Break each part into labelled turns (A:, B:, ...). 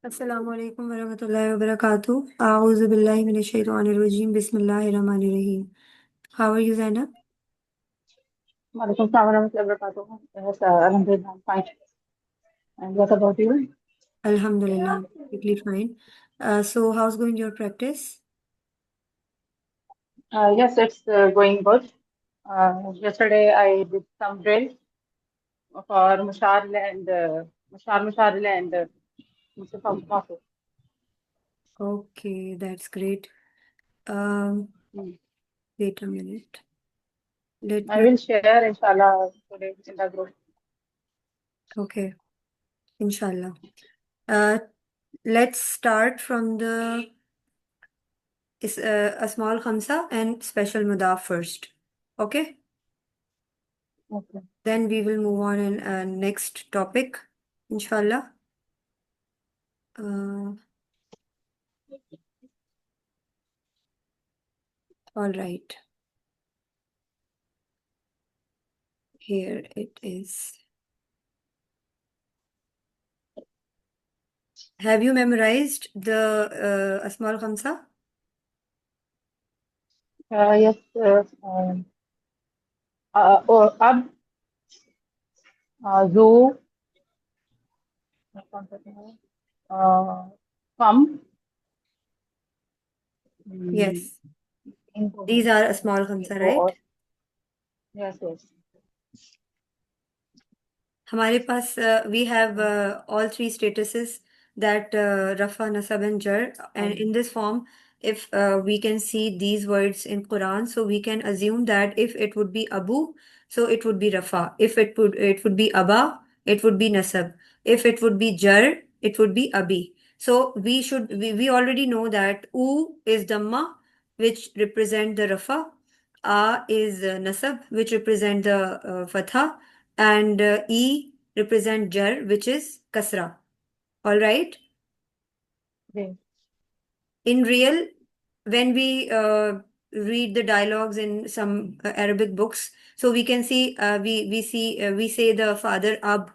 A: अस्सलामु अलैकुम वरहमतुल्लाहि वबरकातुह। आऊज़ु बिल्लाहि मिनश शैतानिर रजीम। बिस्मिल्लाहिर रहमानिर रहीम। How are you Zainab?
B: Walaikum salam warahmatullahi wabarakatuh. Yes, alhamdulillah, I'm fine. And what about you?
A: Alhamdulillah, completely fine. So how's going your practice?
B: Yes, it's going good. Yesterday I did some drills for Musharil and Mustafa Mafu.
A: Okay, that's great. Um,
B: Hmm.
A: Wait a minute. Let
B: I
A: me.
B: will share, inshallah, today in the group.
A: Okay, inshallah. Uh, let's start from the a small khamsa and special mudaf first. Okay,
B: Okay.
A: then we will move on in next topic, inshallah. Uh, all right. Here it is. Have you memorized the Asmal Khamsa?
B: Yes, और अब जू कौन सा है कम
A: Yes.
B: इनको है
A: These are Asmal Khamsa,
B: वो
A: right?
B: और यस यस
A: हमारे पास we have all three statuses that Rafa, Nasab and Jar. And in this form, if we can see these words in Quran, so we can assume that if it would be Abu, so it would be Rafa. If it would be Aba, it would be Nasab. If it would be Jar, it would be Abi. So we already know that U is Dhamma, which represent the Rafa. A is Nasab, which represent the Fatha, and E represent jar, which is kasra. All right.
B: Ji
A: In real, when we read the dialogues in some Arabic books, so we can see we say the father ab,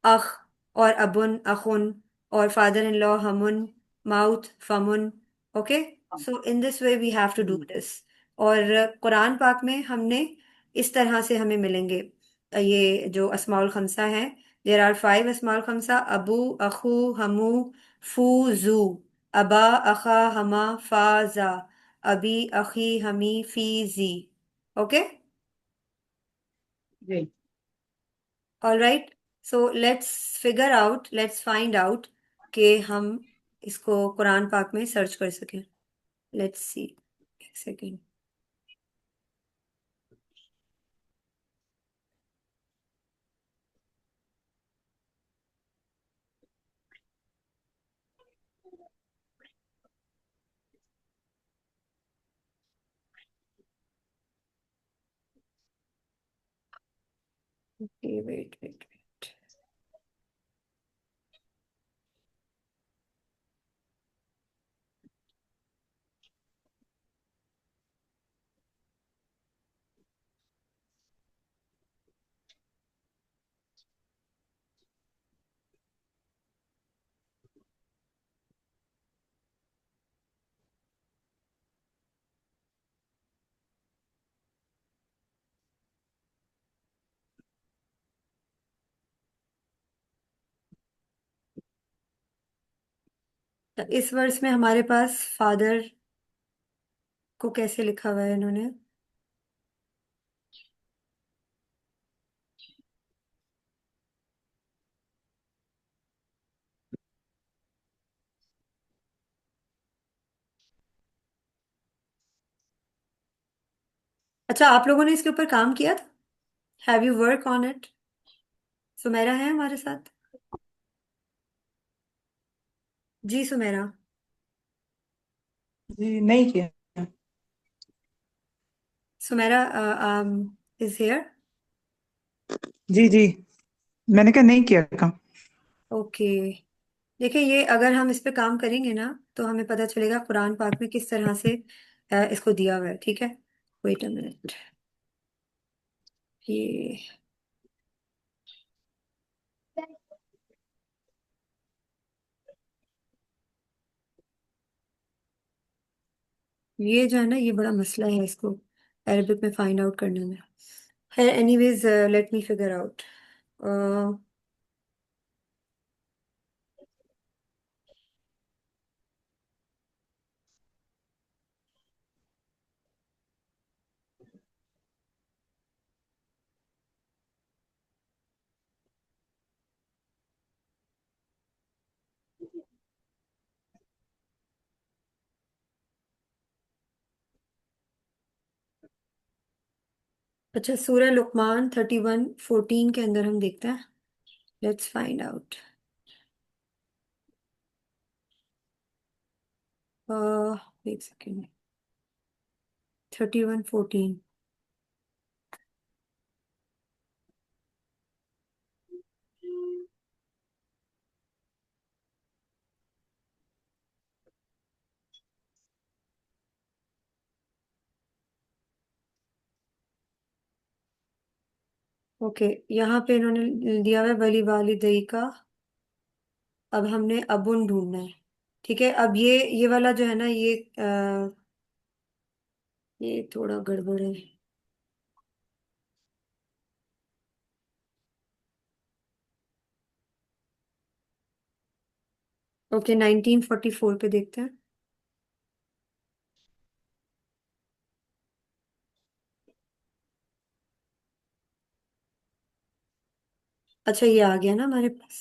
A: akh, or abun, akhun, or father-in-law hamun, mouth, famun. Okay, so in this way we have to do this. और कुरान पाक में हमने इस तरह से हमें मिलेंगे ये जो अस्माउल खमसा है। देर आर फाइव अस्माउल खमसा: अबू, अखू, हमू, फू, जू, अबा, अखा, हमा, फा, जा, अबी, अखी, हमी, फी, जी। ओके,
B: जी
A: all right. So let's find out कि हम इसको कुरान पाक में सर्च कर सकें। लेट्स सी, एक second. Okay, wait wait wait. इस वर्ष में हमारे पास फादर को कैसे लिखा हुआ है इन्होंने? अच्छा, आप लोगों ने इसके ऊपर काम किया था? Have you work on it? Sumera है हमारे साथ? जी सुमेरा।
C: जी नहीं किया।
A: Sumera is here.
C: जी जी, मैंने कहा नहीं किया काम।
A: ओके, देखिए ये अगर हम इस पे काम करेंगे ना तो हमें पता चलेगा कुरान पाक में किस तरह से इसको दिया हुआ है। ठीक है, वेट अ मिनट। ये ये जो है ना, ये बड़ा मसला है इसको अरबिक में फाइंड आउट करने में। है, anyways let me figure out. अच्छा, सूरह लुकमान 31:14 के अंदर हम देखते हैं। Let's find out. एक सेकेंड। 31:14। ओके, यहाँ पे इन्होंने दिया हुआ है वली वालिदैका का। अब हमने अबुन ढूंढना है। ठीक है, अब ये वाला जो है ना, ये थोड़ा गड़बड़ है। ओके, 1944 पे देखते हैं। अच्छा, ये आ गया ना हमारे पास।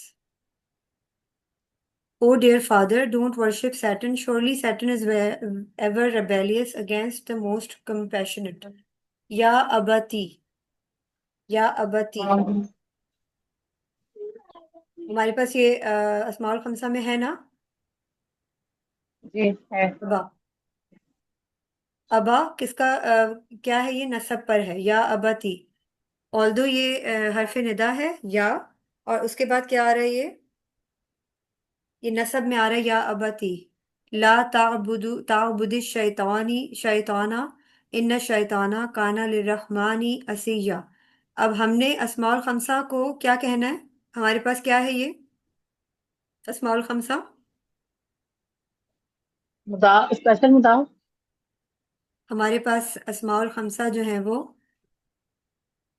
A: O dear father, don't worship Saturn. Surely Saturn is ever rebellious against the most compassionate. या अबती, या अबती।
B: हाँ,
A: हमारे पास ये अस्माउल खमसा में है ना।
B: जी है।
A: अबा, अबा किसका क्या है, ये नसब पर है, या अबती। ऑल्दो ये हरफ निदा है या, और उसके बाद क्या आ रहा है, ये नसब में आ रहा है, या अबती। ला ताबुदु ताबुदि शैतानी शैताना, इन्न शैताना काना लिर्रहमानी असिया। अब हमने अस्माउल खमसा को क्या कहना है। हमारे पास क्या है ये अस्माउल खमसा।
B: मुदा स्पेशल मुदा।
A: हमारे पास अस्माउल खमसा जो है वो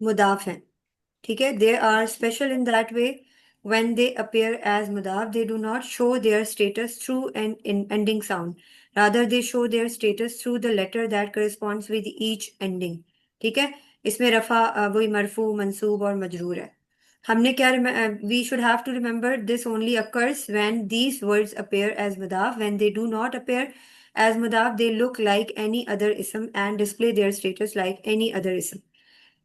A: मुदाफ हैं। ठीक है, they are special in that way, when they appear as mudaf they do not show their status through an ending sound, rather they show their status through the letter that corresponds with each ending। ठीक है, इसमें रफा वही मरफू मंसूब और मजरूर है। हमने क्या, we should have to remember this only occurs when these words appear as mudaf। when they do not appear as mudaf they look like any other ism and display their status like any other ism।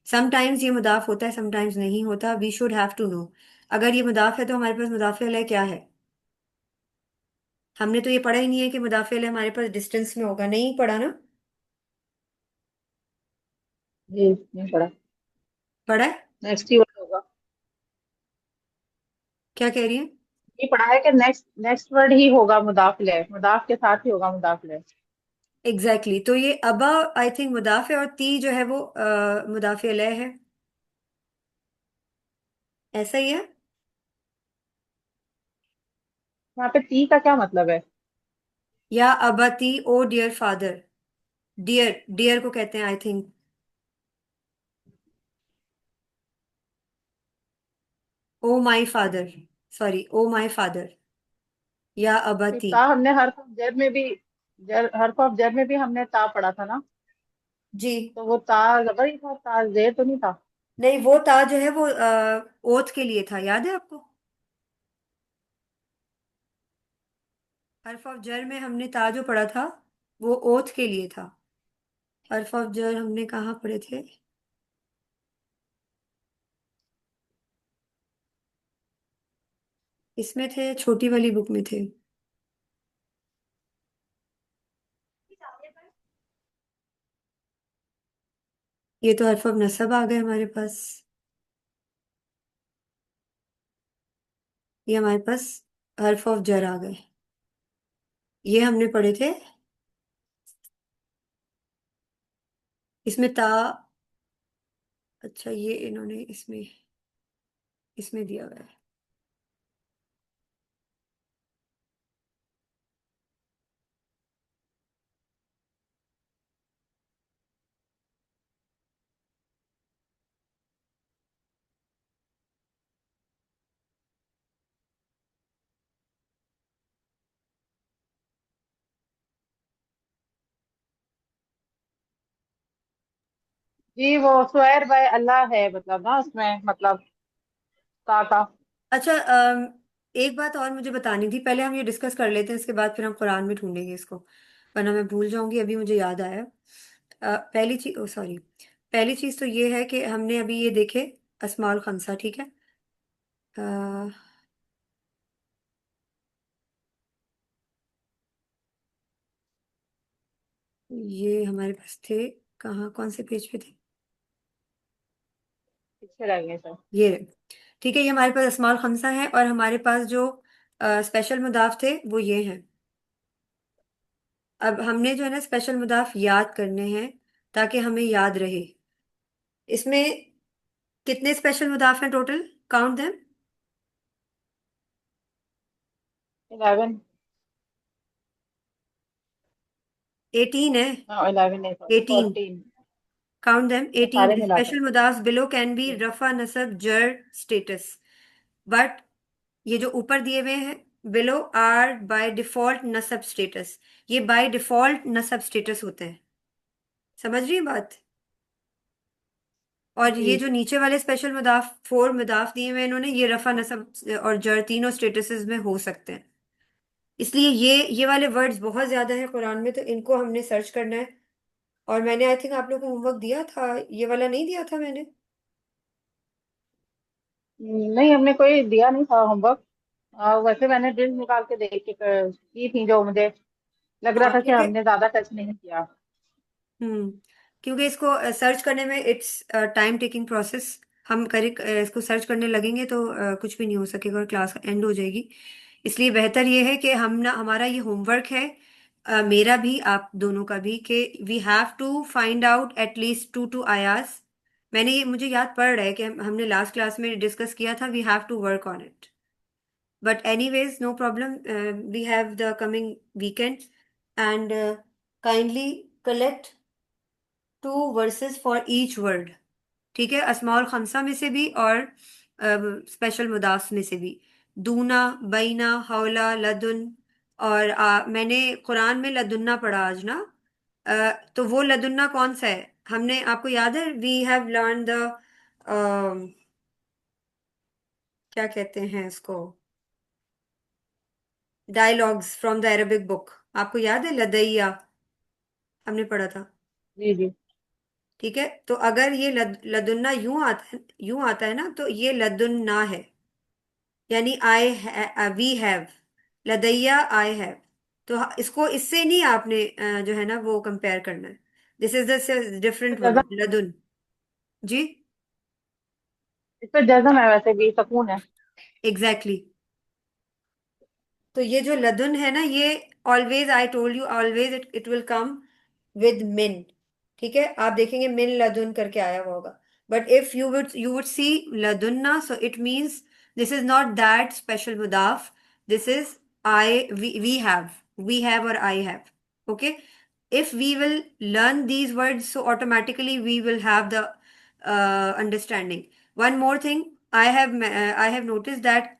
A: Sometimes ये मुदाफ होता है, sometimes नहीं होता। We should have to know. अगर ये मुदाफ है तो हमारे पास मुदाफ अलैह क्या है। हमने तो ये पढ़ा ही नहीं है कि मुदाफ अलैह हमारे पास डिस्टेंस में होगा, नहीं पढ़ा ना।
B: जी नहीं पढ़ा।
A: पढ़ा है।
B: नेक्स्ट ही वर्ड होगा।
A: क्या कह रही है।
B: ये पढ़ा है कि नेक्स्ट नेक्स्ट वर्ड ही होगा मुदाफिले, मुदाफ के साथ ही होगा मुदाफिले।
A: Exactly exactly। तो ये अबा आई थिंक मुदाफ है, और ती जो है वो मुदाफ अलैह है। ऐसा ही है।
B: यहाँ पे ती का क्या मतलब है?
A: या अबाती O dear father. Dear, dear को कहते हैं I think, O my father. Sorry, O my father, या
B: फिर
A: अबाती।
B: ता हमने हर्फ ऑफ जर में भी, हर्फ ऑफ जर में भी हमने ता पढ़ा था ना।
A: जी।
B: तो वो ता जबर ही था, ता जेर तो नहीं था।
A: नहीं, वो ता जो है वो ओथ के लिए था, याद है आपको। हर्फ ऑफ जर में हमने ता जो पढ़ा था वो ओथ के लिए था। हर्फ ऑफ जर हमने कहाँ पढ़े थे। इसमें थे, छोटी वाली बुक में थे। ये तो हर्फ ऑफ नसब आ गए हमारे पास। ये हमारे पास हर्फ ऑफ जर आ गए। ये हमने पढ़े थे। इसमें ता। अच्छा, ये इन्होंने इसमें इसमें दिया हुआ है।
B: जी वो स्वेयर बाय अल्लाह है मतलब ना उसमें मतलब का।
A: अच्छा, एक बात और मुझे बतानी थी, पहले हम ये डिस्कस कर लेते हैं, इसके बाद फिर हम कुरान में ढूंढेंगे इसको, वरना मैं भूल जाऊंगी। अभी मुझे याद आया। पहली चीज, ओ सॉरी, पहली चीज तो ये है कि हमने अभी ये देखे अस्माउल खमसा, ठीक है। अ, ये हमारे पास थे, कहाँ, कौन से पेज पे थे?
B: पीछे रह गए सर।
A: ये रहे। ठीक है, ये हमारे पास अस्माउल खमसा है, और हमारे पास जो स्पेशल मुदाफ थे वो ये हैं। अब हमने जो है ना स्पेशल मुदाफ याद करने हैं, ताकि हमें याद रहे। इसमें कितने स्पेशल मुदाफ हैं टोटल? Count them.
B: 11।
A: 18 है।
B: 11 नहीं सॉरी
A: 18।
B: 14।
A: काउंट देम,
B: तो
A: 18।
B: सारे मिलाकर।
A: स्पेशल मुदाफ बिलो कैन बी
B: जी।
A: रफा, नसब, जर, स्टेटस। बट ये जो ऊपर दिए हुए हैं बिलो आर बाय डिफॉल्ट नसब स्टेटस। ये बाय डिफॉल्ट नसब स्टेटस होते हैं। समझ रही है बात? और ये
B: जी।
A: जो नीचे वाले स्पेशल मुदाफ, फोर मुदाफ दिए हुए हैं इन्होंने, ये रफा, नसब और जर तीनों स्टेटसेस में हो सकते हैं। इसलिए ये वाले वर्ड्स बहुत ज्यादा हैं कुरान में, तो इनको हमने सर्च करना है। और मैंने आई थिंक आप लोग को होमवर्क दिया था, ये वाला नहीं दिया था मैंने?
B: नहीं हमने कोई दिया नहीं था होमवर्क। वैसे मैंने ड्रिल निकाल के देख के की थी जो मुझे लग रहा
A: हाँ,
B: था कि
A: क्योंकि
B: हमने ज्यादा टच नहीं किया।
A: हम्म क्योंकि इसको सर्च करने में इट्स टाइम टेकिंग प्रोसेस। हम इसको सर्च करने लगेंगे तो कुछ भी नहीं हो सकेगा और क्लास एंड हो जाएगी। इसलिए बेहतर ये है कि हम ना, हमारा ये होमवर्क है, मेरा भी आप दोनों का भी, कि we have to find out at least two आयास। मैंने ये, मुझे याद पड़ रहा है कि हमने लास्ट क्लास में डिस्कस किया था, we have to work on it. But anyways no problem, we have the coming weekend, and kindly collect 2 verses for each word. ठीक है, अस्माउल खमसा में से भी और स्पेशल मुदाफ में से भी। दूना, बैना, हौला, लदुन। और मैंने कुरान में लदुन्ना पढ़ा आज ना। तो वो लदुन्ना कौन सा है? हमने, आपको याद है, वी हैव लर्न द, क्या कहते हैं इसको, dialogues from the Arabic book. आपको याद है लदैया? हमने पढ़ा था।
B: जी जी।
A: ठीक है, तो अगर ये लदुन्ना यूं आता है ना, तो ये लदुन्ना है। यानी वी हैव, लदैया आई हैव। तो इसको इससे नहीं आपने जो है ना वो कंपेयर करना है। दिस इज द
B: इस
A: डिफरेंट
B: पे जज्म।
A: वर्ड, लदुन। जी,
B: इस पे जज्म है वैसे भी सुकून है।
A: एग्जैक्टली। तो ये जो लदुन है ना, ये always, I told you always, it will come with मिन। ठीक है, आप देखेंगे मिन लदुन करके आया हुआ होगा। But if you would see लदुन्ना, so it means this is not that special मुदाफ। This is I, we have और I have. Okay, if we will learn these words, so automatically we will have the understanding. One more thing, I have noticed that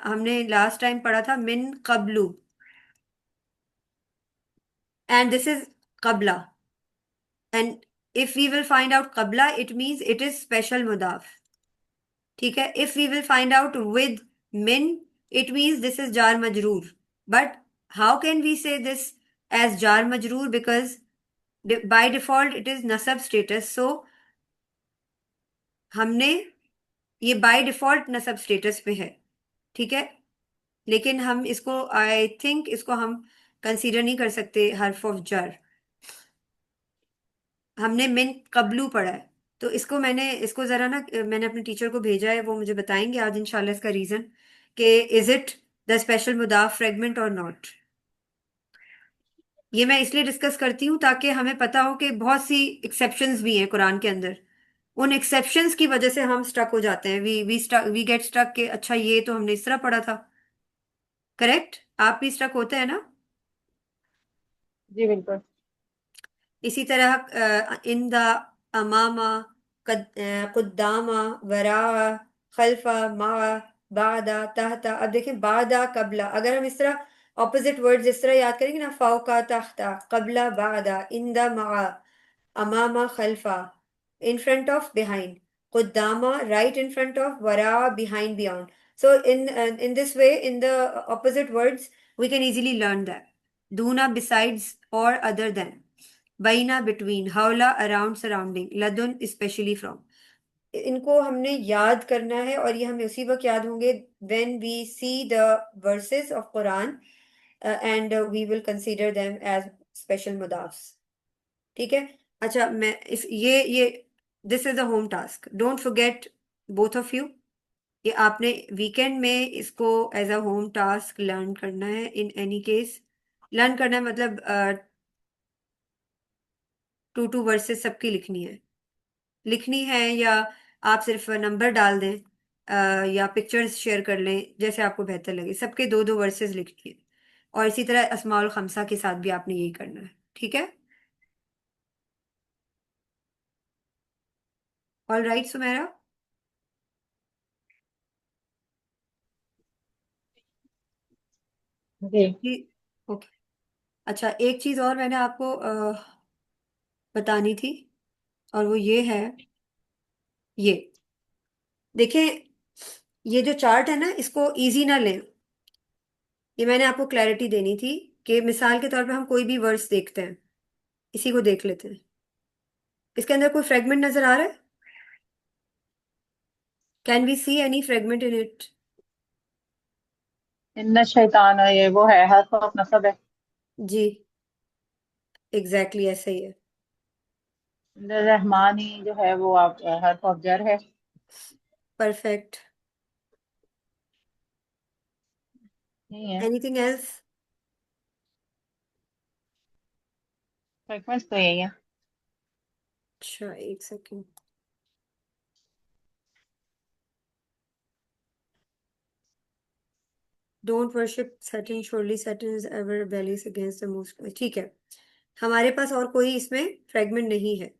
A: हमने last time पढ़ा था मिन कबलू, and this is qabla. And if we will find out qabla, it means it is special mudaf. ठीक है, if we will find out with min, it means this is jar majroor. But how can we say this as jar majroor? Because by default it is nasab status, so हमने, ये by default नसब status पे है। ठीक है, लेकिन हम इसको, आई थिंक इसको हम कंसीडर नहीं कर सकते हर्फ ऑफ जर। हमने मिन कबलू पढ़ा है। तो इसको मैंने, इसको जरा ना, मैंने अपने टीचर को भेजा है, वो मुझे बताएंगे आज इंशाल्लाह इसका रीजन, कि इज इट द स्पेशल मुदाफ फ्रेगमेंट और नॉट। ये मैं इसलिए डिस्कस करती हूँ ताकि हमें पता हो कि बहुत सी एक्सेप्शंस भी हैं कुरान के अंदर। उन एक्सेप्शंस की वजह से हम स्टक हो जाते हैं, वी गेट स्टक के, अच्छा ये तो हमने इस तरह पढ़ा था। करेक्ट, आप भी स्टक होते हैं ना?
B: जी बिल्कुल।
A: इसी तरह इन द, अमामा, कुद्दामा, वरा, खल्फा, मा, बादा, तहता। अब देखें बादा, कबला, अगर हम इस तरह ऑपोजिट वर्ड्स इस तरह याद करेंगे ना, फौका, तहता, कबला, बादा, इंदा, मा, अमामा, खल्फा, in front of, behind. Quddama, right in front of, wara, behind, beyond. So in this way, in the opposite words, we can easily learn that. Duna, besides or other than. Baina, between. Hawla, around, surrounding. Ladun, especially from. इनको हमने याद करना है, और ये हमें उसी वक्त याद होंगे when we see the verses of Quran, and we will consider them as special mudafs. ठीक है। अच्छा, मैं इस ये this is a home task, don't forget, both of you. ये आपने वीकेंड में इसको as a home task learn करना है। इन एनी केस लर्न करना है, मतलब 2 वर्सेस सबकी लिखनी है, या आप सिर्फ नंबर डाल दें, या पिक्चर्स शेयर कर लें, जैसे आपको बेहतर लगे। सबके 2 वर्सेस लिखनी है, और इसी तरह अस्माउल खमसा के साथ भी आपने यही करना है। ठीक है। All right Sumera.
B: जी।
A: जी। ओके। अच्छा, एक चीज और मैंने आपको बतानी थी, और वो ये है, ये देखिए, ये जो चार्ट है ना, इसको इजी ना लें। ये मैंने आपको क्लैरिटी देनी थी कि मिसाल के तौर पे हम कोई भी वर्ड्स देखते हैं, इसी को देख लेते हैं। इसके अंदर कोई फ्रेगमेंट नजर आ रहा है? Can we see any fragment in it?
B: इन्न शैतान है, ये वो है, हर्फ ऑफ नसब है।
A: जी, एग्जैक्टली ऐसा ही है।
B: रहमानी जो है वो आप हर्फ ऑफ जर है।
A: परफेक्ट।
B: नहीं है।
A: Anything else?
B: फ्रेगमेंट्स तो यही है।
A: अच्छा, एक second. Don't worship Saturn, surely Saturn is ever rebellious against the most. ठीक है, हमारे पास और कोई इसमें फ्रेगमेंट नहीं है।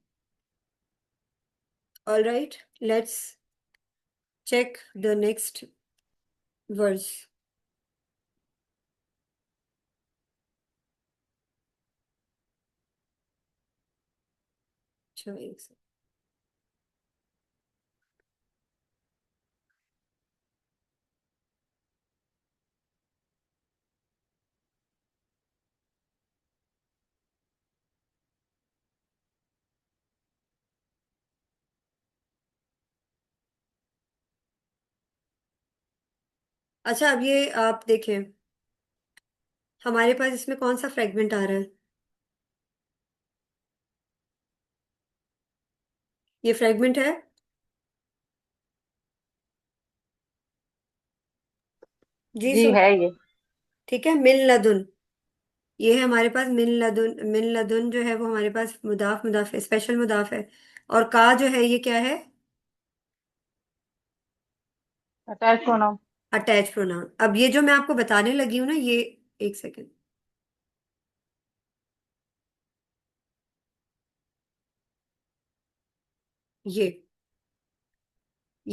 A: All right, let's check the next verse. अच्छा, एक सेकंड। अच्छा, अब ये आप देखें, हमारे पास इसमें कौन सा फ्रेगमेंट आ रहा है? ये फ्रेगमेंट है। जी
B: जी
A: सुन।
B: है ये।
A: ठीक है, मिन लदुन। ये है हमारे पास मिन लदुन। मिन लदुन जो है वो हमारे पास मुदाफ, मुदाफ है, स्पेशल मुदाफ है। और का जो है ये क्या है?
B: Attach pronoun.
A: Attach pronoun. अब ये जो मैं आपको बताने लगी हूँ ना, ये, एक सेकेंड, ये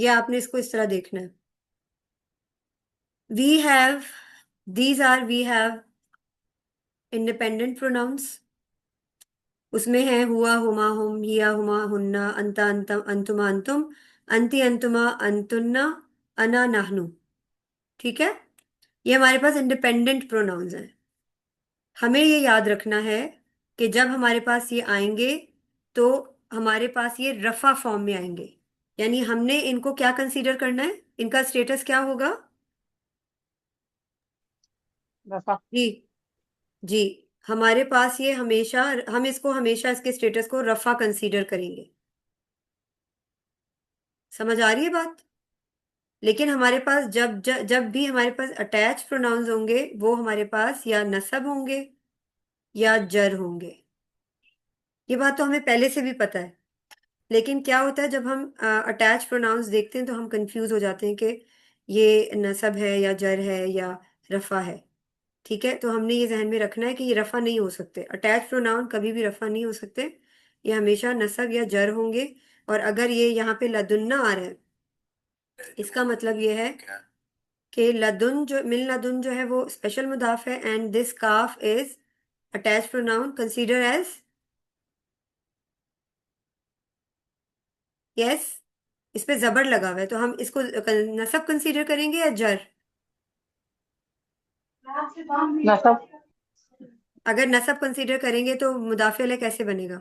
A: आपने इसको इस तरह देखना है। We have, these are, we have independent pronouns. उसमें है हुआ, हुमा, हुम, हिया, हुमा, हुन्ना, अंता, अंतम, अंतुमा, अंतुम, अंति, अंतुमा, अंतुन्ना, अना, नाहनु। ठीक है, ये हमारे पास इंडिपेंडेंट प्रोनाउंस हैं। हमें ये याद रखना है कि जब हमारे पास ये आएंगे, तो हमारे पास ये रफा फॉर्म में आएंगे। यानी हमने इनको क्या कंसीडर करना है, इनका स्टेटस क्या होगा?
B: रफा।
A: जी। जी, हमारे पास ये हमेशा, हम इसको हमेशा इसके स्टेटस को रफा कंसीडर करेंगे। समझ आ रही है बात? लेकिन हमारे पास जब भी हमारे पास अटैच प्रोनाउंस होंगे, वो हमारे पास या नसब होंगे या जर होंगे। ये बात तो हमें पहले से भी पता है। लेकिन क्या होता है, जब हम अटैच प्रोनाउंस देखते हैं तो हम कंफ्यूज हो जाते हैं कि ये नसब है या जर है या रफा है। ठीक है, तो हमने ये जहन में रखना है कि ये रफा नहीं हो सकते। अटैच प्रोनाउन कभी भी रफा नहीं हो सकते, ये हमेशा नसब या जर होंगे। और अगर ये यहाँ पे लदुन्ना आ रहा है, इसका मतलब ये है कि लदुन जो, मिन लदुन जो है वो स्पेशल मुदाफ है, एंड दिस काफ is attach pronoun consider as yes, इस पे जबर लगा हुआ है, तो हम इसको नसब कंसीडर करेंगे या जर?
B: नसब।
A: अगर नसब कंसीडर करेंगे तो मुदाफे अलैह कैसे बनेगा?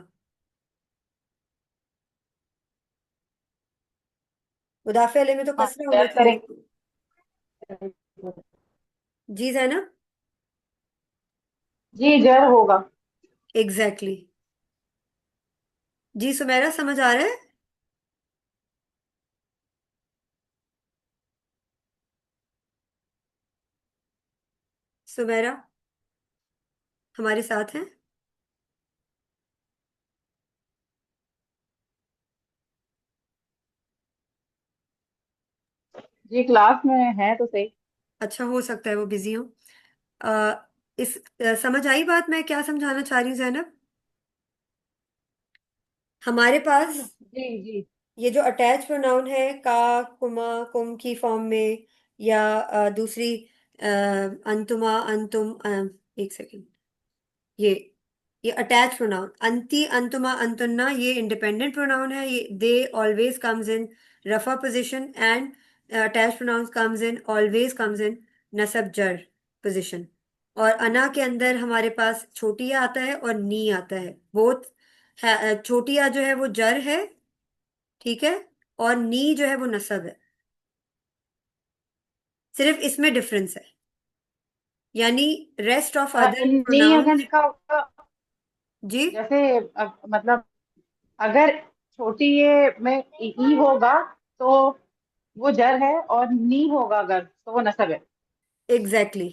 A: मुदाफे अलैह में तो
B: हाँ,
A: कसरा होना
B: जर
A: चाहिए।
B: करेंगे।
A: जी जैनब।
B: जी, जर होगा।
A: Exactly exactly. जी सुमेरा, समझ आ रहा है? सुमेरा हमारे साथ हैं?
B: जी, क्लास में है तो सही।
A: अच्छा, हो सकता है वो बिजी हो। अ, समझ आई बात मैं क्या समझाना चाह रही हूँ जैनब? हमारे पास
B: जी जी।
A: ये जो अटैच प्रोनाउन है का, कुमा, कुम की फॉर्म में, या दूसरी अंतुमा, अंतुम, एक सेकेंड, ये ये अटैच प्रोनाउन अंति, अंतुमा, अंतुन्ना, ये इंडिपेंडेंट प्रोनाउन है। ये दे ऑलवेज कम्स इन रफा position, and attach pronoun comes in, always comes in नसब जर पोजीशन। और अना के अंदर हमारे पास छोटिया आता है और नी आता है, बोथ है। छोटिया जो है वो जर है, ठीक है, और नी जो है वो नसब है। सिर्फ इसमें डिफरेंस है, यानी रेस्ट ऑफ अदर
B: नहीं, अगर
A: प्रोनाउंस।
B: लिखा होगा
A: जी
B: जैसे मतलब अगर छोटी ये में ई होगा तो वो जर है, और नी होगा अगर तो वो नसब है।
A: एग्जैक्टली,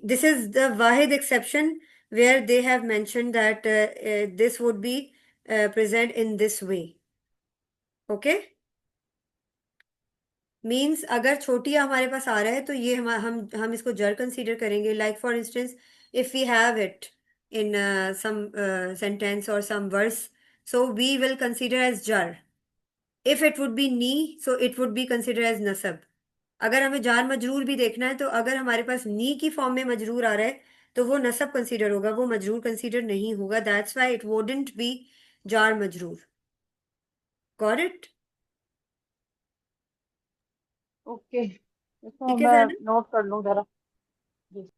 A: दिस इज द वाहिद exception where they have mention that this would be present in this way. Okay, means अगर छोटिया हमारे पास आ रहा है तो ये हम इसको जर कंसीडर करेंगे। Like for instance, if we have it in some sentence और some verse, so we will consider as जर। इफ इट वुड बी नी, so it would be consider as नसब। अगर हमें जार मजरूर भी देखना है, तो अगर हमारे पास नी की फॉर्म में मजरूर आ रहा है तो वो नसब कंसीडर होगा, वो मजरूर कंसीडर नहीं होगा। That's why it wouldn't be जार मजरूर। Got it?
B: ओके, इसको
A: ठीक है
B: मैं
A: जैनब।
B: नोट कर लूँ जरा। जी।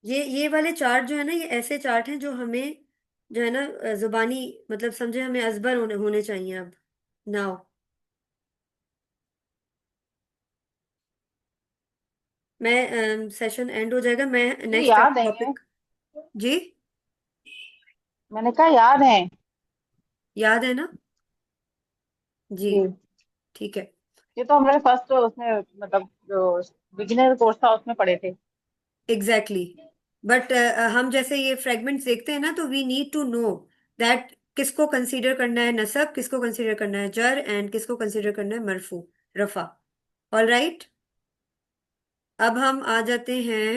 A: ये वाले चार्ट जो है ना, ये ऐसे चार्ट हैं जो हमें, जो है ना, जुबानी, मतलब समझे, हमें अजबर होने चाहिए अब। नाउ मैं सेशन एंड हो जाएगा, मैं
B: जी,
A: नेक्स्ट
B: याद है।
A: टॉपिक। जी,
B: मैंने कहा याद है।
A: याद है ना? जी,
B: जी,
A: ठीक है।
B: ये तो हमने फर्स्ट उसमें मतलब जो बिगिनर कोर्स था उसमें पढ़े थे।
A: एग्जैक्टली, बट हम जैसे ये फ्रेगमेंट्स देखते हैं ना, तो we need to know that किसको कंसीडर करना है नसब, किसको कंसीडर करना है जर, एंड किसको कंसीडर करना है मरफू, रफा। ऑल राइट, अब हम आ जाते हैं,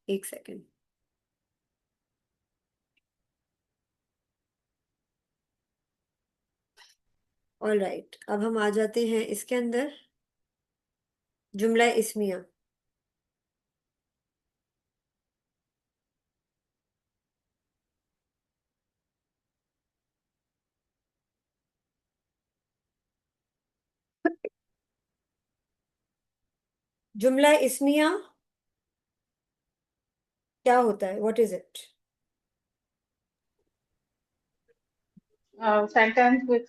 A: एक सेकेंड। ऑल राइट, अब हम आ जाते हैं इसके अंदर, जुमला इस्मिया। जुमला इस्मिया क्या होता है? What is it?
B: Sentence which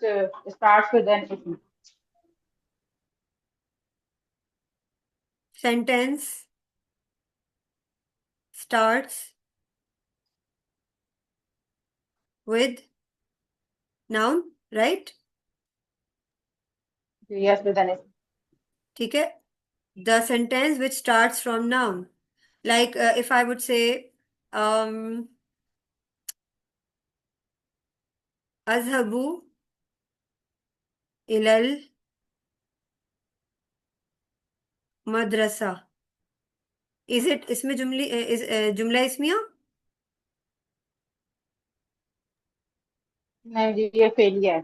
B: starts with an इसम।
A: Sentence starts with noun, right?
B: Yes, with an इसम।
A: ठीक है, the sentence which starts from noun, like if I would say, um azhabu ilal madrasa, is it, इसमें जुमली जुमला इस्मिया?
B: नहीं जी, ये fail है।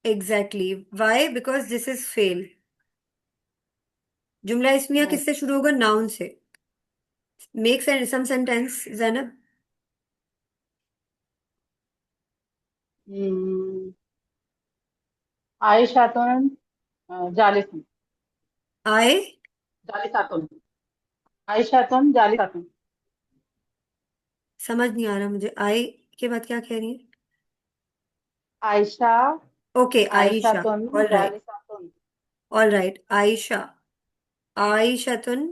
A: Exactly, why? Because this is fail. जुमला इस्मिया
B: यस।
A: किससे शुरू होगा? नाउन से। Make some sentence Zainab.
B: Hmm, आयशातुन जालिसुन।
A: आए।
B: जालिसातुन। आयशातुन जालिसातुन।
A: समझ नहीं आ रहा मुझे, आए के बाद क्या कह रही है?
B: आयशा।
A: ओके, आयशा।
B: आयशातुन
A: ऑल राइट।
B: जालिसातुन।
A: All right, Ayesha. आयशतुन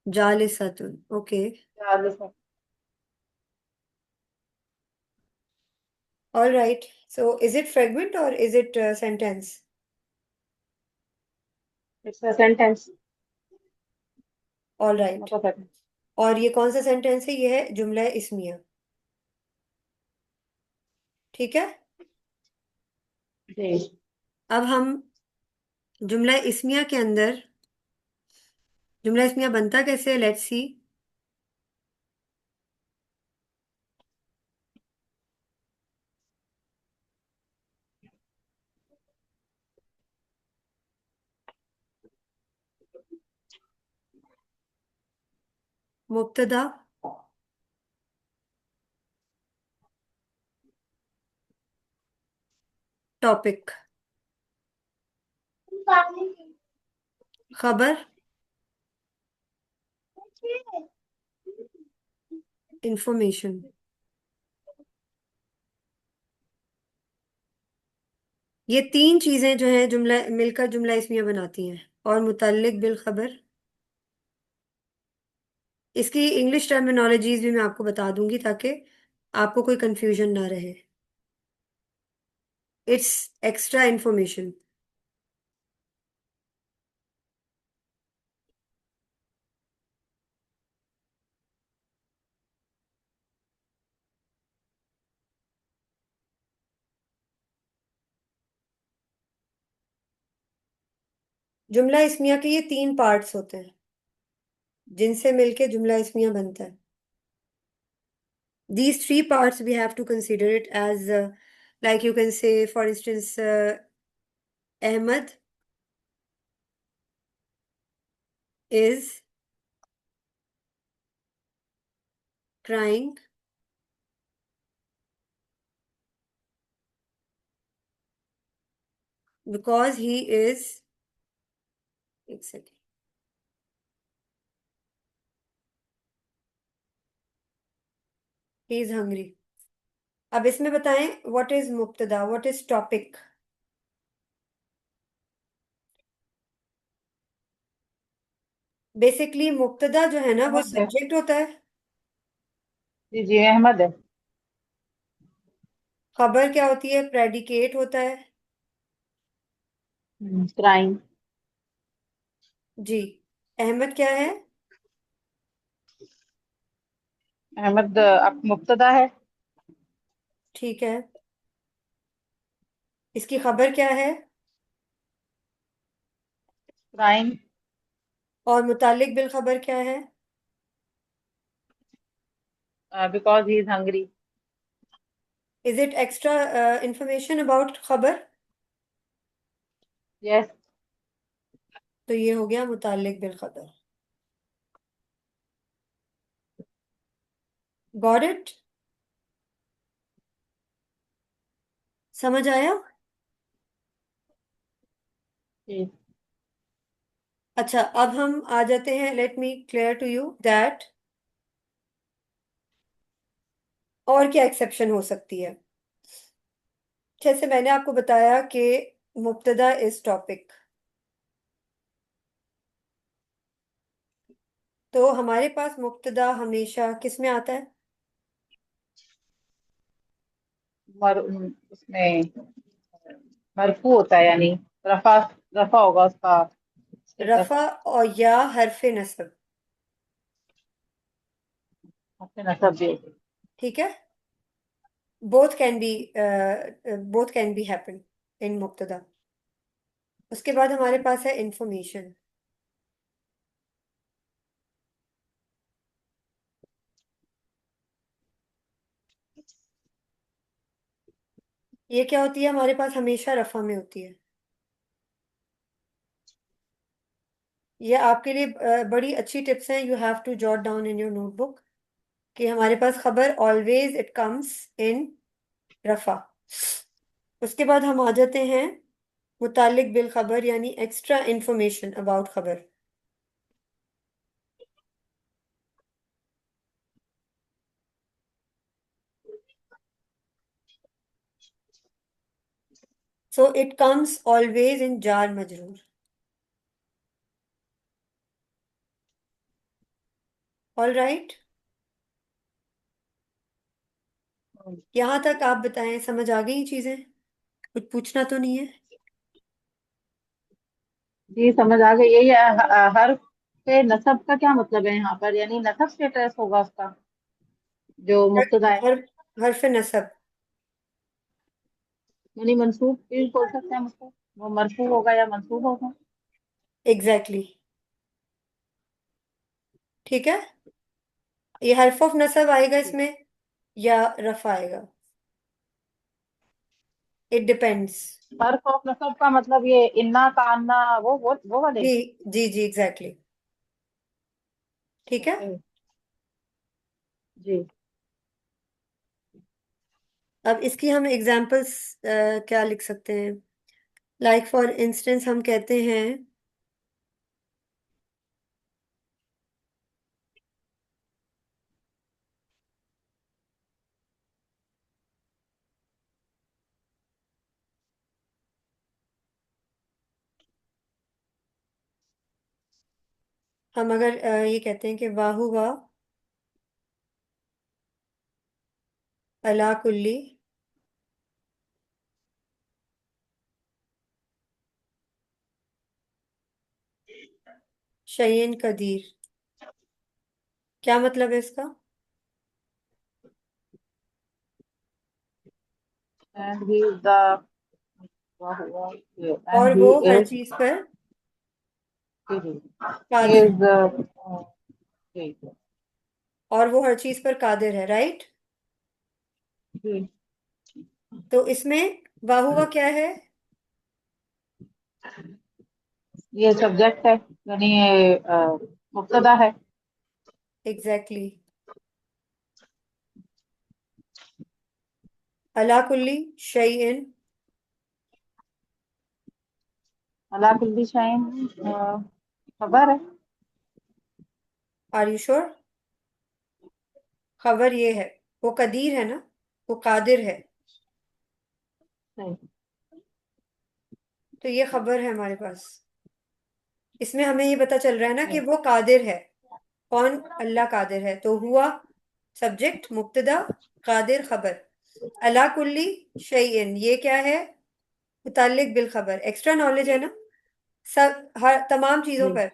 A: जालिसतुन। ओके।
B: जालिसातुन।
A: All right, so is it fragment और is it sentence?
B: It's a sentence.
A: All right.
B: Not a sentence.
A: और ये कौन सा सेंटेंस है? ये है जुमला इस्मिया। ठीक है।
B: जी।
A: अब हम जुमला इस्मिया के अंदर, जुमला इस्मिया बनता कैसे है, लेट्स सी। मुब्तदा, टॉपिक, खबर, इंफॉर्मेशन। ये तीन चीजें जो हैं जुमला मिलकर जुमला इस्मिया बनाती हैं। और मुतल्लिक बिल खबर, इसकी इंग्लिश टर्मिनोलॉजीज भी मैं आपको बता दूंगी ताकि आपको कोई कंफ्यूजन ना रहे। It's extra information. जुमला इस्मिया के ये तीन पार्ट्स होते हैं जिनसे मिलके जुमला इस्मिया बनता है। These three parts we have to consider it as, like you can say, for instance, Ahmed is crying because he is, एक second, he is hungry. अब इसमें बताएं, what is मुब्तदा, what is topic? बेसिकली मुब्तदा जो है ना वो
B: अहमद है।
A: सब्जेक्ट होता है।
B: जी जी, अहमद है।
A: खबर क्या होती है? प्रेडिकेट होता है।
B: क्राइम।
A: जी। अहमद क्या है?
B: अहमद अब मुब्तदा है।
A: ठीक है। इसकी खबर क्या है?
B: क्राइम।
A: और मुतालिक बिल खबर क्या है?
B: Because he is hungry.
A: Is it extra information about खबर?
B: यस।
A: तो ये हो गया मुतालिक बिल खबर। Got it? समझ आया? अच्छा, अब हम आ जाते हैं, let me clear to you that और क्या एक्सेप्शन हो सकती है। जैसे मैंने आपको बताया कि मुब्तदा इज टॉपिक, तो हमारे पास मुब्तदा हमेशा किस में आता है?
B: उसमें मरफू होता है, यानी रफा। रफा होगा उसका स्टेटस।
A: रफा और या हरफ नस्ब।
B: अपने नसब भी।
A: ठीक है। Both can be, both can be happen in मुब्तदा। उसके बाद हमारे पास है इंफॉर्मेशन। ये क्या होती है? हमारे पास हमेशा रफा में होती है। ये आपके लिए बड़ी अच्छी टिप्स हैं, you have to jot down in your notebook. कि हमारे पास खबर ऑलवेज इट कम्स इन रफा। उसके बाद हम आ जाते हैं मुतालिक बिल खबर, यानी एक्स्ट्रा इंफॉर्मेशन अबाउट खबर। So it comes always in जार मजरूर। ऑल राइट, यहाँ तक आप बताएं, समझ आ गई चीजें? कुछ पूछना तो नहीं है?
B: जी समझ आ गई। यही हर पे नसब का क्या मतलब है यहाँ पर, यानी नसब स्टेटस होगा उसका जो मुब्तदा है,
A: हर हर्फ नसब।
B: यानी मंसूब भी बोल सकते हैं हम उसको, वो मरफू होगा या मंसूब होगा।
A: एग्जैक्टली, ठीक है। ये हर्फ ऑफ नसब आएगा इसमें या रफा आएगा, इट डिपेंड्स।
B: हर खौफ नसब का मतलब ये इन्ना कान्ना वो वाले।
A: जी जी जी, एग्जैक्टली, ठीक है।
B: ओके जी।
A: अब इसकी हम एग्जाम्पल्स क्या लिख सकते हैं? लाइक फॉर इंस्टेंस हम कहते हैं हम अगर ये कहते हैं कि वाहुवा अला कुल्ली शयन कदीर, क्या मतलब है इसका?
B: एंड ही इज द
A: और
B: एंड ही
A: वो हर
B: इज
A: चीज पर
B: ही
A: कादिर है।
B: इज
A: और वो हर चीज पर कादिर है, राइट।
B: जी।
A: तो इसमें वाहुवा क्या है?
B: ये सब्जेक्ट है, यानी ये मुब्तदा है।
A: एग्जैक्टली, अला कुल्ली शयइन।
B: अला कुल्ली शैइन खबर है।
A: Are you sure? खबर ये है, वो कदीर है ना, वो कादिर है।
B: सही।
A: तो ये खबर है हमारे पास। इसमें हमें ये पता चल रहा है ना कि
B: सही।
A: वो कादिर है। कौन? अल्लाह कादिर है, तो हुआ सब्जेक्ट, मुब्तदा, कादिर खबर। अला कुल्ली शयइन ये क्या है? मुताल्लिक बिल खबर, एक्स्ट्रा नॉलेज है ना, सब हर तमाम चीजों
B: जी
A: पर।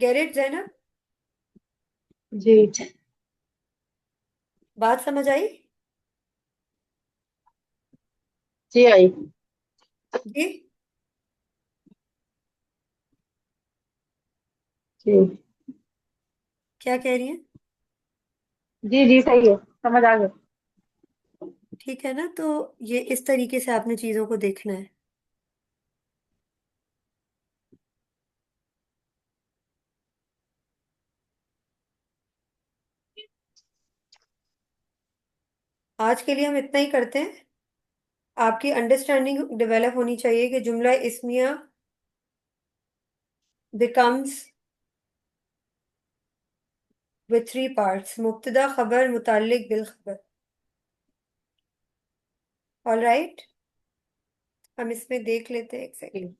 A: Get it Zainab?
B: जी
A: बात समझ आई?
B: जी आई।
A: जी,
B: जी
A: क्या कह रही हैं?
B: जी जी सही है, समझ आ गया।
A: ठीक है ना, तो ये इस तरीके से आपने चीजों को देखना है। आज के लिए हम इतना ही करते हैं। आपकी अंडरस्टैंडिंग डेवलप होनी चाहिए कि जुमला इस्मिया बिकम्स विथ थ्री पार्ट्स, मुब्तदा, खबर, मुताल्लिक बिल खबर। ऑल राइट, हम इसमें देख लेते हैं एक सेकेंड।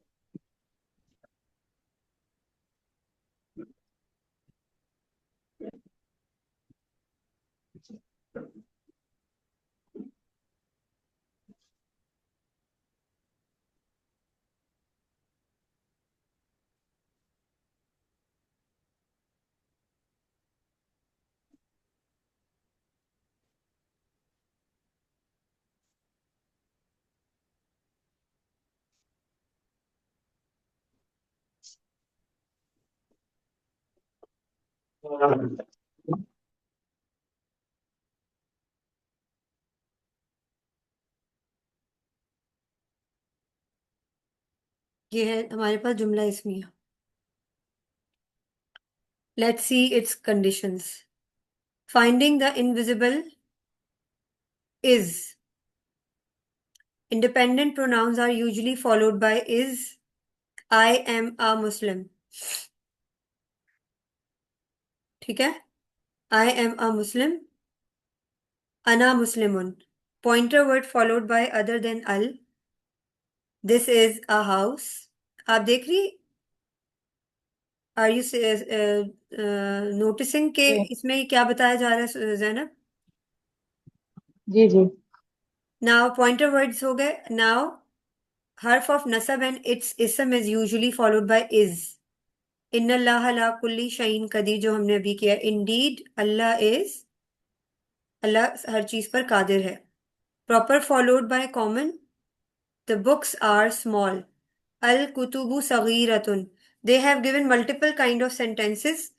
B: जी
A: ये है हमारे पास जुमला इस्मिया। Let's see its conditions. Finding the invisible is. Independent pronouns are usually followed by is. I am a Muslim. ठीक है? I am a Muslim. Ana Muslimun. Pointer word followed by other than al. This is a house. आप देख रही? Are you noticing कि
B: जी
A: इसमें क्या बताया जा रहा है जैनब?
B: जी जी
A: Now pointer words हो गए. Now harf of nasab and its ism is usually followed by is. इन्ना अल्लाह ला कुल्ली शईन कदीर जो हमने अभी किया। इंडीड अल्लाह इज, अल्लाह हर चीज पर कादिर है। Proper followed by common. The books are small. अल कुतुबु सगीरतुन। They have given multiple kind of sentences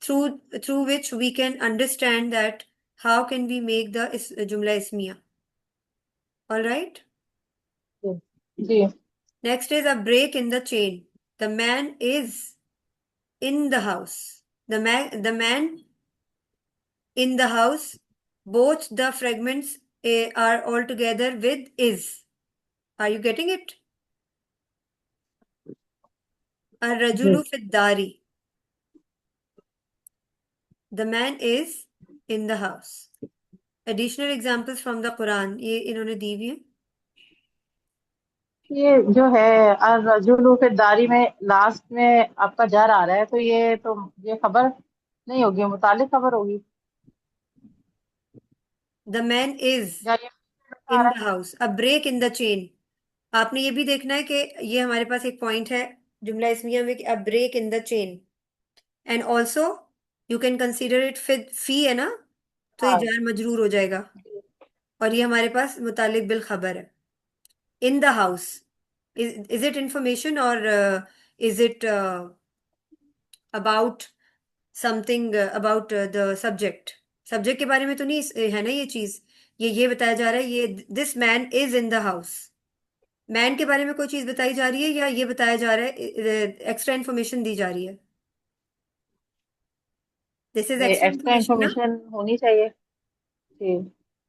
A: through through which we can understand that how can we make the जुमला इसमिया। All right.
B: जी जी
A: next is a break in the chain. The man is in the house. The man in the house. Both the fragments are all together with is. Are you getting it?
B: जी
A: Ar-rajulu fi dari. The man is in the house. Additional examples from the Quran. ये इन्होंने दी हुई है।
B: ये जो है अर्रजुलु फिर दारी में लास्ट में आपका जर आ रहा है, तो ये खबर नहीं होगी, मुतालिक खबर होगी,
A: The man is
B: या ये आ
A: in
B: रहा
A: the house. A break in the chain. आपने ये भी देखना है कि ये हमारे पास एक पॉइंट है जुमला इसमिया में कि a break in the chain. And also you can consider it फी है ना, तो
B: है।
A: ये
B: हाँ
A: जार मजरूर हो जाएगा। और ये हमारे पास मुतालिक बिल खबर है। In the house is it information और is it about something about the subject? Subject के बारे में तो नहीं है ना ये चीज। ये बताया जा रहा है ये this man is in the house. Man के बारे में कोई चीज बताई जा रही है या ये बताया जा रहा है, एक्स्ट्रा इन्फॉर्मेशन दी जा रही है? दिस इज
B: ये
A: एक्स्ट्रा
B: एक्स्ट्रा
A: इन्फॉर्मेशन ना।
B: इंफॉर्मेशन होनी चाहिए। जी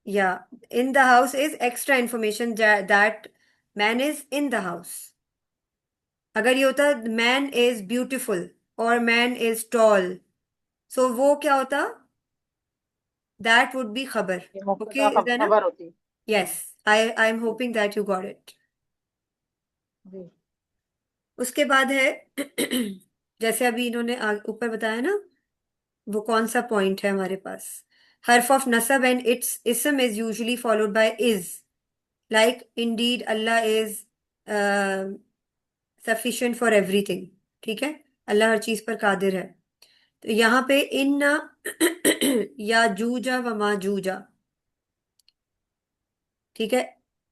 A: Yeah, in the house is extra information that man is in the house. अगर ये होता मैन इज ब्यूटीफुल और मैन इज टॉल, सो वो क्या होता? दैट वुड बी खबर।
B: ये
A: ओके
B: मुब्तदा
A: इज दैट ना?
B: खबर होती है।
A: Yes. I am hoping that you got it.
B: जी
A: उसके बाद है जैसे अभी इन्होंने ऊपर बताया ना, वो कौन सा पॉइंट है हमारे पास? हर्फ ऑफ नसब एंड इट्स इसम is usually followed by is. Like Indeed Allah is sufficient for everything. ठीक है? अल्लाह हर चीज पर कादिर है। तो यहाँ पे इन्ना या जूजा व माजूजा। ठीक है?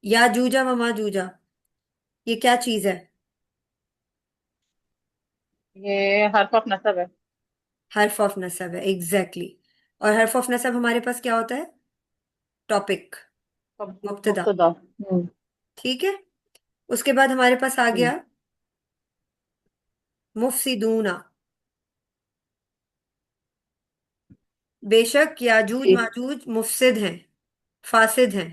A: या जूजा व माजूजा, ये क्या चीज है?
B: ये हर्फ ऑफ नसब है।
A: हर्फ ऑफ नसब है, एग्जैक्टली exactly। और हर्फ ऑफ नसब हमारे पास क्या होता है? टॉपिक, मुब्तदा।
B: मुब्तदा।
A: ठीक है? उसके बाद हमारे पास आ
B: जी
A: गया मुफसिदूना। बेशक याजूज
B: जी
A: माजूज मुफसिद हैं, फासिद हैं।